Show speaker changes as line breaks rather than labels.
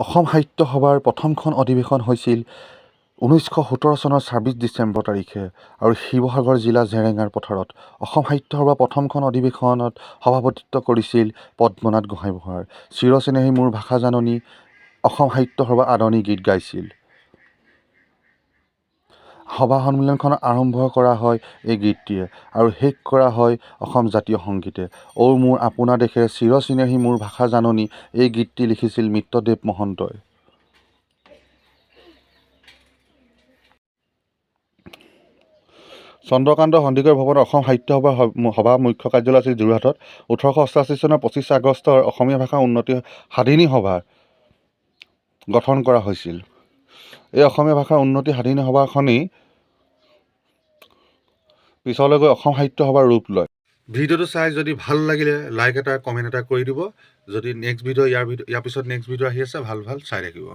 অসম সাহিত্য সভাৰ প্ৰথমখন অধিৱেশন হৈছিল 1917 চনৰ 26 ডিচেম্বৰ তাৰিখে আৰু শিৱসাগৰ জিলা জেৰেঙাৰ পথাৰত। অসম সাহিত্য সভাৰ প্ৰথমখন অধিৱেশনত সভাপতিত্ব কৰিছিল পদ্মনাথ গোহাঁইবুঢ়াৰ। চিৰচেনেহী মোৰ ভাষা জাননী অসম সাহিত্য সভাৰ আদৰণি গীত গাইছিল। সভা সন্মিলনখন আৰম্ভ কৰা হয় এই গীতটিৰে আৰু শেষ কৰা হয় অসম জাতীয় সংগীতে। অ মোৰ আপোনাৰ দেশে চিৰচেনেহী মোৰ ভাষা জাননী এই গীতটি লিখিছিল মিত্ৰদেৱ মহন্তই। চন্দ্ৰকান্ত সন্দিকৈ ভৱনত অসম সাহিত্য সভা মুখ্য কাৰ্যালয় আছিল যোৰহাটত। 1888 চনৰ 25 আগষ্টৰ অসমীয়া ভাষা উন্নতি সাধিনী সভা গঠন কৰা হৈছিল। এই অসমীয়া ভাষাৰ উন্নতি সাধিনী সভাখনেই পিছলৈ গৈ অসম সাহিত্য সভাৰ ৰূপ লয়। ভিডিঅ'টো চাই যদি ভাল লাগিলে লাইক এটা কমেণ্ট এটা কৰি দিব। যদি নেক্সট ভিডিঅ' ইয়াৰ পিছত নেক্সট ভিডিঅ' আহি আছে ভাল চাই থাকিব।